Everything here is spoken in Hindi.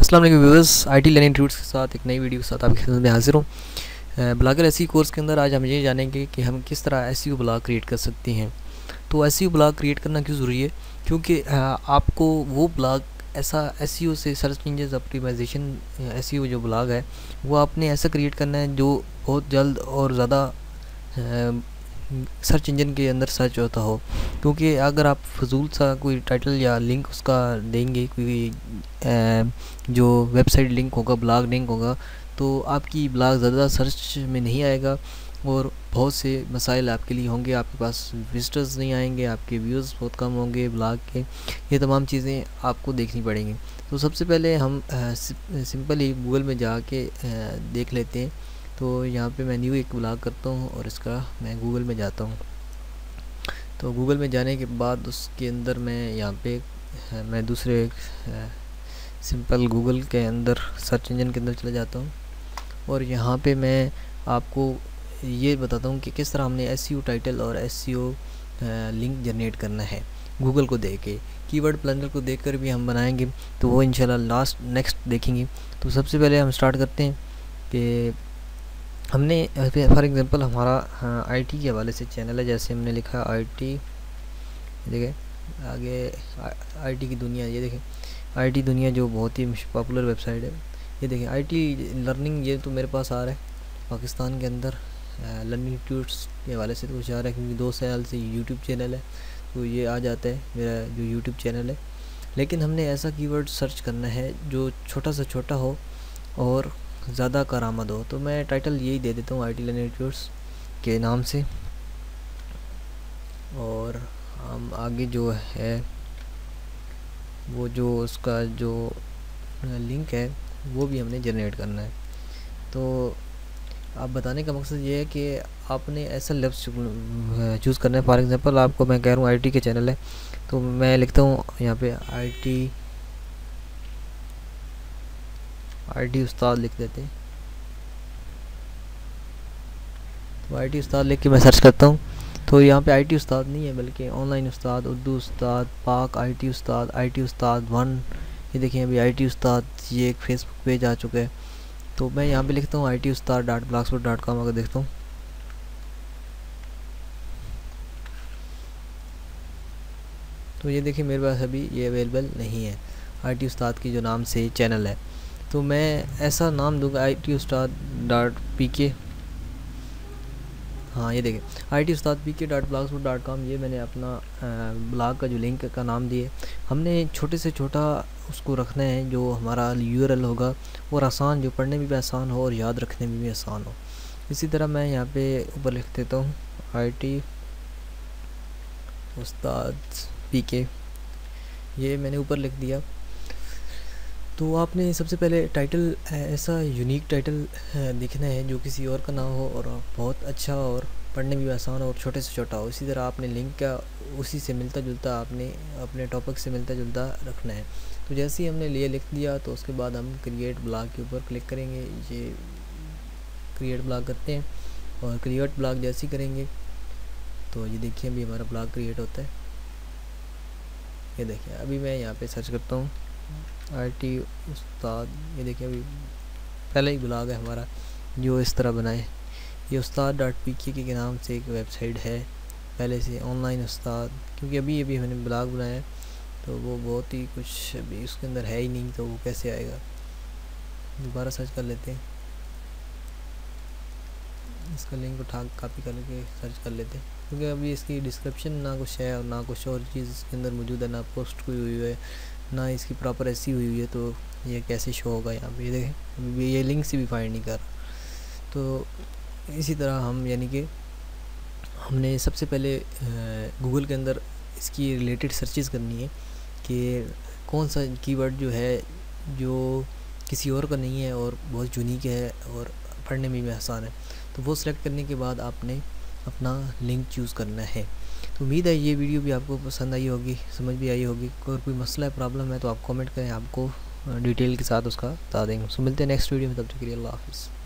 अस्सलाम वालेकुम व्यूअर्स, आईटी लर्निंग ट्यूट्स के साथ एक नई वीडियो के साथ आपकी खिदमत में हाजिर हूँ। ब्लॉगर एसईओ कोर्स के अंदर आज हम ये जानेंगे कि हम किस तरह एसईओ ब्लॉग क्रिएट कर सकते हैं। तो एसईओ ब्लॉग क्रिएट करना क्यों ज़रूरी है? क्योंकि आपको वो ब्लॉग ऐसा एसईओ से सर्च इंजन ऑप्टिमाइजेशन एसईओ जो ब्लॉग है वो आपने ऐसा क्रिएट करना है जो बहुत जल्द और ज़्यादा सर्च इंजन के अंदर सर्च होता हो। क्योंकि अगर आप फजूल सा कोई टाइटल या लिंक उसका देंगे, कोई जो वेबसाइट लिंक होगा, ब्लॉग लिंक होगा, तो आपकी ब्लॉग ज़्यादा सर्च में नहीं आएगा और बहुत से मसाइल आपके लिए होंगे। आपके पास विजिटर्स नहीं आएंगे, आपके व्यूज़ बहुत कम होंगे ब्लॉग के। ये तमाम चीज़ें आपको देखनी पड़ेंगी। तो सबसे पहले हम सिंपल ही गूगल में जाके देख लेते हैं। तो यहाँ पे मैं न्यू एक ब्लॉग करता हूँ और इसका मैं गूगल में जाता हूँ। तो गूगल में जाने के बाद उसके अंदर मैं यहाँ पे मैं दूसरे सिंपल गूगल के अंदर सर्च इंजन के अंदर चला जाता हूँ और यहाँ पे मैं आपको ये बताता हूँ कि किस तरह हमने एसईओ टाइटल और एसईओ लिंक जनरेट करना है। गूगल को देख के, कीवर्ड प्लनर को देखकर भी हम बनाएंगे, तो वो इंशाल्लाह नेक्स्ट देखेंगे। तो सबसे पहले हम स्टार्ट करते हैं कि हमने फॉर एग्ज़ाम्पल हमारा आईटी के हवाले से चैनल है। जैसे हमने लिखा आईटी, देखें आगे आईटी की दुनिया, ये देखें आईटी दुनिया जो बहुत ही पॉपुलर वेबसाइट है। ये देखें आईटी लर्निंग, ये तो मेरे पास आ रहा है पाकिस्तान के अंदर लर्निंग ट्यूट्स के हवाले से तो कुछ आ रहा है, क्योंकि 2 साल से यूट्यूब चैनल है तो ये आ जाता है मेरा जो यूट्यूब चैनल है। लेकिन हमने ऐसा कीवर्ड सर्च करना है जो छोटा से छोटा हो और ज़्यादा कारामद हो। तो मैं टाइटल यही दे देता हूँ आईटी लर्निंग ट्यूट्स के नाम से, और हम आगे जो है वो जो उसका जो लिंक है वो भी हमने जनरेट करना है। तो आप बताने का मकसद ये है कि आपने ऐसा लफ्ज़ चूज़ करना है। फॉर एग्ज़ाम्पल आपको मैं कह रहा हूँ आईटी के चैनल है, तो मैं लिखता हूँ यहाँ पे आईटी उस्ताद लिख देते हैं। तो आईटी उस्ताद लिख के मैं सर्च करता हूँ, तो यहाँ पे आईटी उस्ताद नहीं है बल्कि ऑनलाइन उस्ताद, उर्दू उस्ताद, पाक आईटी उस्ताद, आईटी उस्ताद 1। ये देखिए अभी आईटी उस्ताद ये एक फेसबुक पेज आ चुका है। तो मैं यहाँ पे लिखता हूँ ITUstad.blogspot.com। अगर देखता हूँ तो ये देखिए मेरे पास अभी ये अवेलेबल नहीं है आईटी उस्ताद की जो नाम से चैनल है। तो मैं ऐसा नाम दूंगा ITUstad.pk। हाँ ये देखें ITUstadpk.blogspot.com, ये मैंने अपना ब्लॉग का जो लिंक का नाम दिए। हमने छोटे से छोटा उसको रखना है जो हमारा URL होगा और आसान, जो पढ़ने में भी आसान हो और याद रखने में भी आसान हो। इसी तरह मैं यहाँ पे ऊपर लिख देता हूँ ITUstadpk, ये मैंने ऊपर लिख दिया। तो आपने सबसे पहले टाइटल ऐसा यूनिक टाइटल देखना है जो किसी और का ना हो और बहुत अच्छा और पढ़ने में भी आसान और छोटे से छोटा हो। इसी तरह आपने लिंक का उसी से मिलता जुलता, आपने अपने टॉपिक से मिलता जुलता रखना है। तो जैसे ही हमने लिए लिख दिया तो उसके बाद हम क्रिएट ब्लॉग के ऊपर क्लिक करेंगे। ये क्रिएट ब्लॉग करते हैं और क्रिएट ब्लॉग जैसे ही करेंगे तो ये देखिए अभी हमारा ब्लॉग क्रिएट होता है। ये देखिए अभी मैं यहाँ पे सर्च करता हूँ आईटी उस्ताद, ये देखिए अभी पहले ही ब्लॉग है हमारा जो इस तरह बनाए। ये उस्ताद.pk के नाम से एक वेबसाइट है पहले से, ऑनलाइन उस्ताद, क्योंकि अभी मैंने ब्लॉग बनाया है तो वो बहुत ही कुछ अभी उसके अंदर है ही नहीं, तो वो कैसे आएगा। दोबारा सर्च कर लेते हैं, इसका लिंक उठा कॉपी करके सर्च कर लेते हैं, क्योंकि अभी इसकी डिस्क्रिप्शन ना कुछ है और ना कुछ और चीज़ इसके अंदर मौजूद है, ना पोस्ट कोई हुई है, ना इसकी प्रॉपर ऐसी हुई है। तो ये कैसे शो होगा यहाँ पे? ये देखें अभी ये लिंक से भी फाइंड नहीं कर रहा। तो इसी तरह हम यानी कि हमने सबसे पहले गूगल के अंदर इसकी रिलेटेड सर्चेस करनी है कि कौन सा कीवर्ड जो है जो किसी और का नहीं है और बहुत यूनिक है और पढ़ने में भी आसान है। तो वो सिलेक्ट करने के बाद आपने अपना लिंक चूज़ करना है। तो उम्मीद है ये वीडियो भी आपको पसंद आई होगी, समझ भी आई होगी। अगर कोई मसला है, प्रॉब्लम है तो आप कमेंट करें, आपको डिटेल के साथ उसका बता देंगे। सो मिलते हैं नेक्स्ट वीडियो में, तब तक के लिए अल्लाह हाफ़िज़।